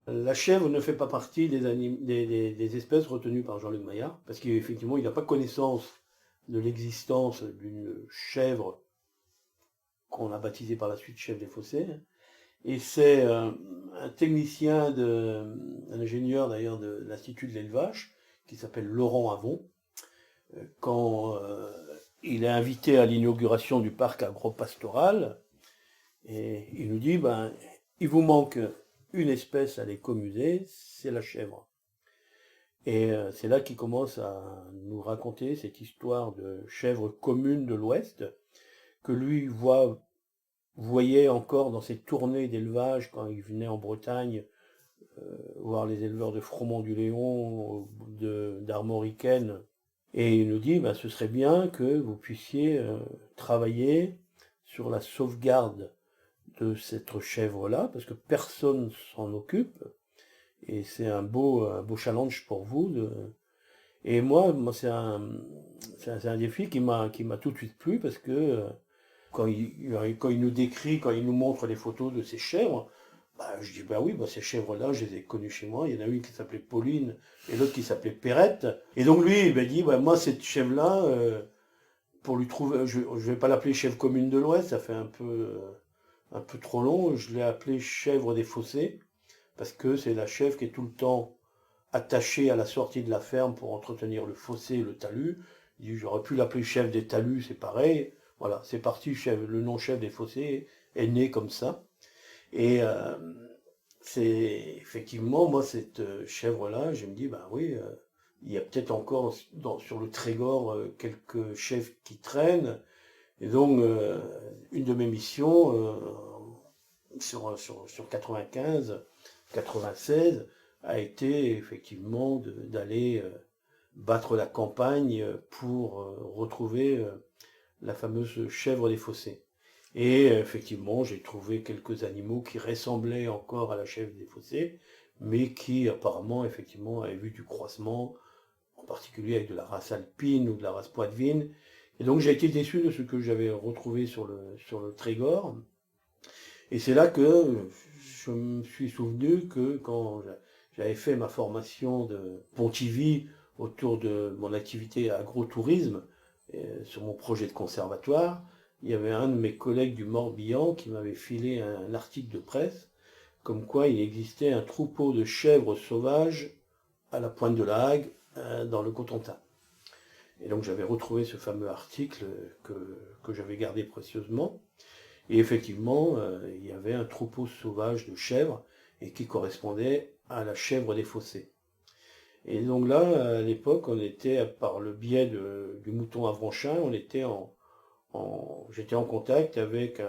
La chèvre ne fait pas partie des espèces retenues par Jean-Luc Maillard, parce qu'effectivement, il n'a pas connaissance de l'existence d'une chèvre qu'on a baptisée par la suite chèvre des fossés. Et c'est un technicien, un ingénieur d'ailleurs de l'Institut de l'élevage, qui s'appelle Laurent Avon, quand il est invité à l'inauguration du parc agropastoral, et il nous dit, ben, il vous manque une espèce à l'écomusée, c'est la chèvre. Et c'est là qu'il commence à nous raconter cette histoire de chèvre commune de l'Ouest, que lui voyait encore dans ses tournées d'élevage quand il venait en Bretagne voir les éleveurs de Froment-du-Léon, d'Armoricaine. Et il nous dit, ben, ce serait bien que vous puissiez travailler sur la sauvegarde de cette chèvre-là, parce que personne s'en occupe, et c'est un beau challenge pour vous. Et moi c'est un défi qui m'a tout de suite plu, parce que quand il nous décrit, quand il nous montre les photos de ces chèvres, bah, je dis, bah oui, bah, ces chèvres-là, je les ai connues chez moi. Il y en a une qui s'appelait Pauline et l'autre qui s'appelait Perrette. Et donc lui, il m'a dit, bah, moi, cette chèvre-là, pour lui trouver, je ne vais pas l'appeler chèvre commune de l'Ouest, ça fait un peu trop long. Je l'ai appelée chèvre des fossés, parce que c'est la chèvre qui est tout le temps attachée à la sortie de la ferme pour entretenir le fossé et le talus. Il dit, j'aurais pu l'appeler chèvre des talus, c'est pareil. Voilà, c'est parti, le nom chèvre des fossés est né comme ça. Et c'est effectivement, moi, cette chèvre-là, je me dis, ben oui, il y a peut-être encore sur le Trégor quelques chèvres qui traînent. Et donc, une de mes missions sur 95, 96, a été effectivement d'aller battre la campagne pour retrouver la fameuse chèvre des fossés. Et effectivement, j'ai trouvé quelques animaux qui ressemblaient encore à la chèvre des fossés, mais qui apparemment, effectivement, avaient vu du croisement, en particulier avec de la race alpine ou de la race poitevine. Et donc j'ai été déçu de ce que j'avais retrouvé sur le Trégor. Et c'est là que je me suis souvenu que quand j'avais fait ma formation de Pontivy autour de mon activité agrotourisme, sur mon projet de conservatoire, il y avait un de mes collègues du Morbihan qui m'avait filé un article de presse comme quoi il existait un troupeau de chèvres sauvages à la pointe de la Hague, dans le Cotentin. Et donc j'avais retrouvé ce fameux article que j'avais gardé précieusement. Et effectivement, il y avait un troupeau sauvage de chèvres et qui correspondait à la chèvre des fossés. Et donc là, à l'époque, on était, par le biais du mouton avranchin, j'étais en contact avec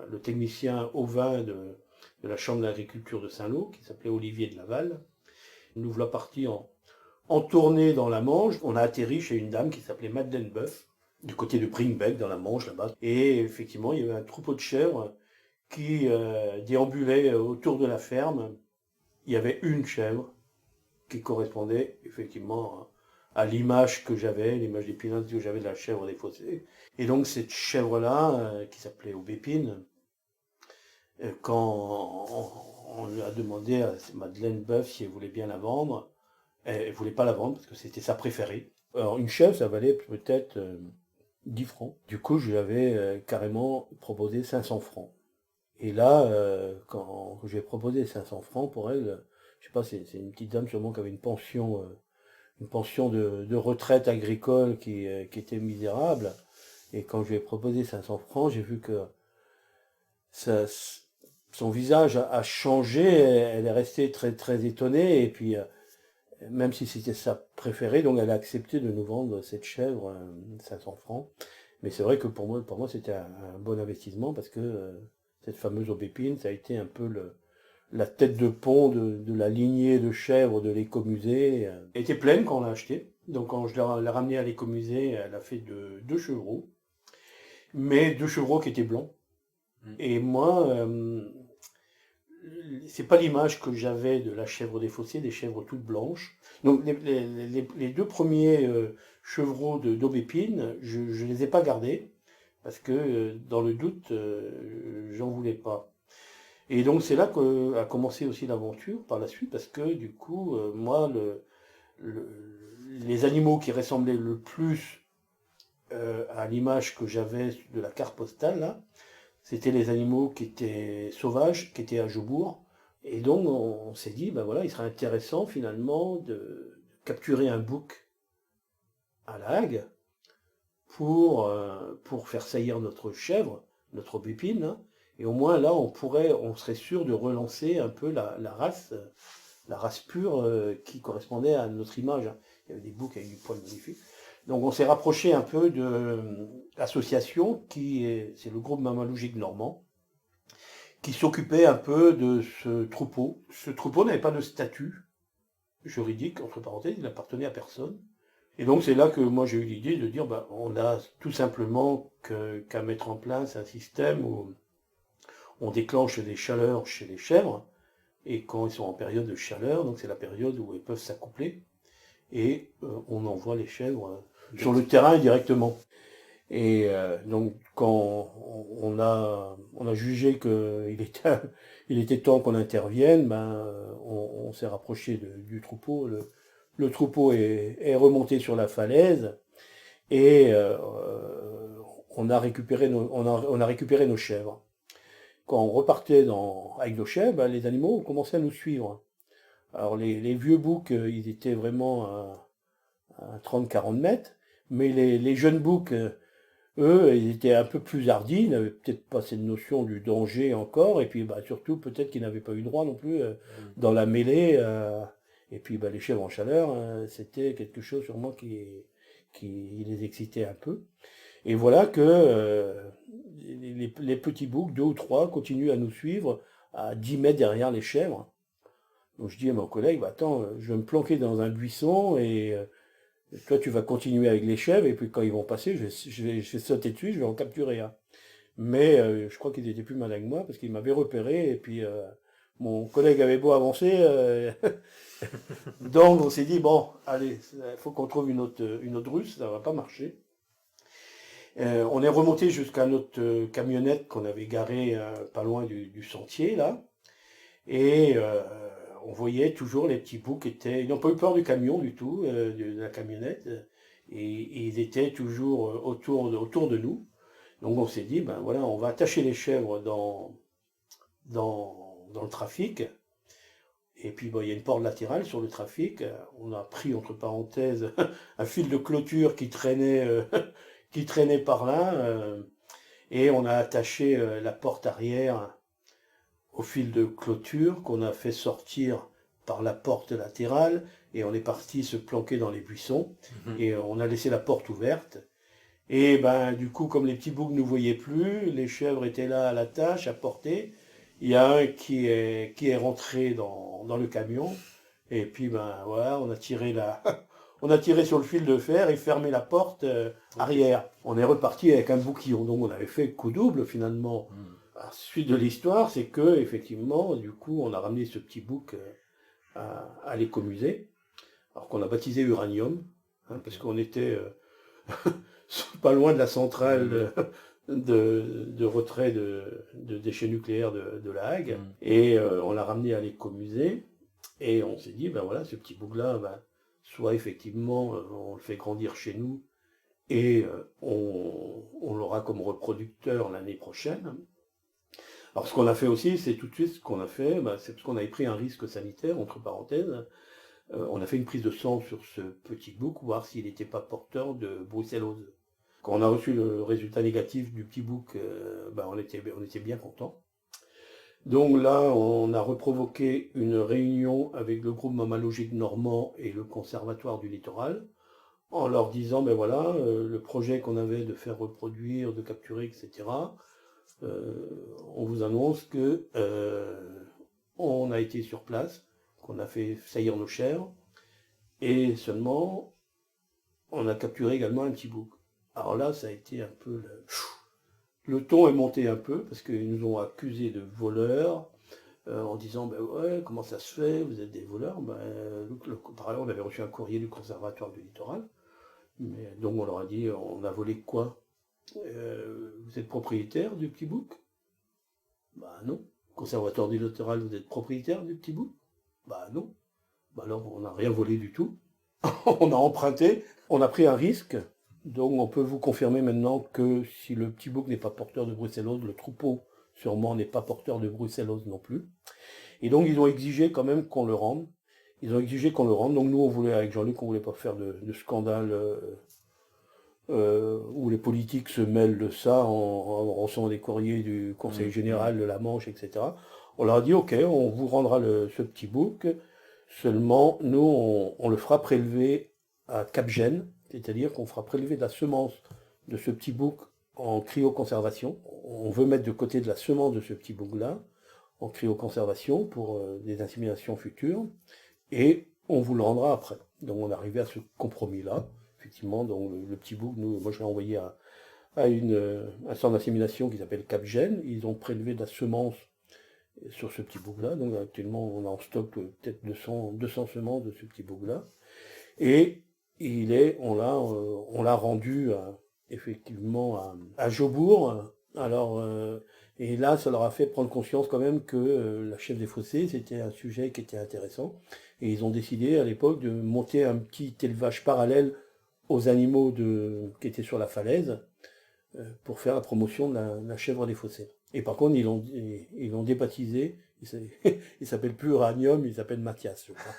le technicien ovin de la Chambre d'agriculture de Saint-Lô, qui s'appelait Olivier de Laval. Nous voilà partis en tournée dans la Manche. On a atterri chez une dame qui s'appelait Madeleine Boeuf, du côté de Pringbeck, dans la Manche, là-bas. Et effectivement, il y avait un troupeau de chèvres qui déambulait autour de la ferme. Il y avait une chèvre qui correspondait effectivement à l'image que j'avais, l'image d'Épinal que j'avais de la chèvre des fossés. Et donc cette chèvre-là, qui s'appelait Aubépine, quand on lui a demandé à Madeleine Boeuf si elle voulait bien la vendre, elle ne voulait pas la vendre parce que c'était sa préférée. Alors une chèvre, ça valait peut-être 10 francs. Du coup, je lui avais carrément proposé 500 francs. Et là, quand j'ai proposé 500 francs pour elle, je sais pas, c'est une petite dame sûrement qui avait une pension de retraite agricole qui était misérable. Et quand je lui ai proposé 500 francs, j'ai vu que ça, son visage a changé, elle est restée très, très étonnée, et puis même si c'était sa préférée, donc elle a accepté de nous vendre cette chèvre 500 francs. Mais c'est vrai que pour moi c'était un bon investissement, parce que cette fameuse aubépine, ça a été un peu la tête de pont de la lignée de chèvres de l'écomusée. Elle était pleine quand on l'a achetée. Donc quand je l'ai ramenée à l'écomusée, elle a fait deux chevreaux, mais deux chevreaux qui étaient blancs. Et moi, c'est pas l'image que j'avais de la chèvre des fossés, des chèvres toutes blanches. Donc les deux premiers chevreaux d'Aubépine, je les ai pas gardés parce que dans le doute, j'en voulais pas. Et donc c'est là qu'a commencé aussi l'aventure par la suite, parce que du coup, moi, les animaux qui ressemblaient le plus à l'image que j'avais de la carte postale, là, c'était les animaux qui étaient sauvages, qui étaient à Jobourg. Et donc on s'est dit, ben voilà, il serait intéressant finalement de capturer un bouc à la Hague pour faire saillir notre chèvre, notre bépine, hein. Et au moins là, on serait sûr de relancer un peu la race pure qui correspondait à notre image, hein. Il y avait des boucs avec du poil magnifique. Donc on s'est rapproché un peu de l'association c'est le groupe mammalogique normand, qui s'occupait un peu de ce troupeau. Ce troupeau n'avait pas de statut juridique, entre parenthèses, il n'appartenait à personne. Et donc c'est là que moi j'ai eu l'idée de dire, bah, on a tout simplement qu'à mettre en place un système où on déclenche des chaleurs chez les chèvres, et quand ils sont en période de chaleur, donc c'est la période où elles peuvent s'accoupler, et on envoie les chèvres sur le terrain directement. Et donc quand on a jugé il était temps qu'on intervienne, ben, on s'est rapproché du troupeau. Le troupeau est remonté sur la falaise, et on a récupéré on a récupéré nos chèvres. Quand on repartait avec nos chèvres, ben, les animaux ont commencé à nous suivre. Alors les vieux boucs, ils étaient vraiment à 30-40 mètres, mais les jeunes boucs, eux, ils étaient un peu plus hardis, ils n'avaient peut-être pas cette notion du danger encore, et puis bah, surtout peut-être qu'ils n'avaient pas eu droit non plus dans la mêlée. Et puis bah, les chèvres en chaleur, c'était quelque chose sûrement qui les excitait un peu. Et voilà que les petits boucs, deux ou trois, continuent à nous suivre à 10 mètres derrière les chèvres. Donc je dis à mon collègue, bah, attends, je vais me planquer dans un buisson, et toi tu vas continuer avec les chèvres, et puis quand ils vont passer, je vais sauter dessus, je vais en capturer un. Mais je crois qu'ils étaient plus malins que moi, parce qu'ils m'avaient repéré, et puis mon collègue avait beau avancer. Donc on s'est dit, bon, allez, il faut qu'on trouve une autre ruse, ça va pas marcher. On est remonté jusqu'à notre camionnette qu'on avait garée pas loin du sentier, là. Et on voyait toujours les petits boucs ils n'ont pas eu peur du camion du tout, de la camionnette, et ils étaient toujours autour de nous. Donc on s'est dit, ben voilà, on va attacher les chèvres dans le trafic. Et puis bon, il y a une porte latérale sur le trafic. On a pris entre parenthèses un fil de clôture qui traînait, qui traînait par là, et on a attaché la porte arrière au fil de clôture qu'on a fait sortir par la porte latérale, et on est parti se planquer dans les buissons, et on a laissé la porte ouverte. Et ben du coup, comme les petits boucs ne nous voyaient plus, les chèvres étaient là à la tâche, à porter. Il y a un qui est rentré dans le camion, et puis ben voilà, on a tiré sur le fil de fer et fermé la porte arrière. On est reparti avec un bouquillon, donc on avait fait coup double finalement. La suite de l'histoire, c'est que effectivement, du coup, on a ramené ce petit bouc à l'écomusée, alors qu'on a baptisé Uranium, hein, parce qu'on était pas loin de la centrale de retrait de déchets nucléaires de La Hague, et on l'a ramené à l'écomusée, et on s'est dit, ben voilà, ce petit bouc-là, ben, soit effectivement, on le fait grandir chez nous, et on l'aura comme reproducteur l'année prochaine. Alors ce qu'on a fait aussi, c'est tout de suite ce qu'on a fait, bah, c'est parce qu'on avait pris un risque sanitaire, entre parenthèses. On a fait une prise de sang sur ce petit bouc, voir s'il n'était pas porteur de brucellose. Quand on a reçu le résultat négatif du petit bouc, bah, on était bien contents. Donc là, on a reprovoqué une réunion avec le groupe mammalogique normand et le conservatoire du littoral, en leur disant, ben voilà, le projet qu'on avait de faire reproduire, de capturer, etc., on vous annonce que on a été sur place, qu'on a fait saillir nos chèvres, et seulement on a capturé également un petit bouc. Alors là, ça a été un peu le ton est monté un peu, parce qu'ils nous ont accusés de voleurs, en disant, ben ouais, comment ça se fait, vous êtes des voleurs. Ben, par ailleurs, on avait reçu un courrier du conservatoire du littoral, donc on leur a dit, on a volé quoi? Vous êtes propriétaire du petit bouc? Bah non. conservatoire du littoral, vous êtes propriétaire du petit bouc? Bah non. Bah alors on n'a rien volé du tout. On a emprunté, on a pris un risque. Donc on peut vous confirmer maintenant que si le petit bouc n'est pas porteur de brucellose, le troupeau sûrement n'est pas porteur de brucellose non plus. Et donc ils ont exigé quand même qu'on le rende. Ils ont exigé qu'on le rende. Donc nous on voulait, avec Jean-Luc, on voulait pas faire de scandale où les politiques se mêlent de ça en recevant des courriers du Conseil général de la Manche, etc. On leur a dit ok, on vous rendra ce petit bouc, seulement nous on le fera prélever à Cap-Gène, c'est-à-dire qu'on fera prélever de la semence de ce petit bouc en cryoconservation. On veut mettre de côté de la semence de ce petit bouc-là en cryoconservation pour des inséminations futures, et on vous le rendra après. Donc on est arrivé à ce compromis-là. Effectivement, donc le petit bouc, moi je l'ai envoyé à un centre d'insémination qui s'appelle Cap-Gène. Ils ont prélevé de la semence sur ce petit bouc-là. Donc actuellement, on a en stock peut-être 200 semences de ce petit bouc-là. Et on l'a rendu effectivement à Jobourg. Alors, et là, ça leur a fait prendre conscience quand même que la chèvre des fossés, c'était un sujet qui était intéressant. Et ils ont décidé à l'époque de monter un petit élevage parallèle aux animaux qui étaient sur la falaise pour faire la promotion de la chèvre des fossés. Et par contre, ils l'ont débaptisé. Il s'appelle plus Uranium, il s'appelle Mathias, je crois.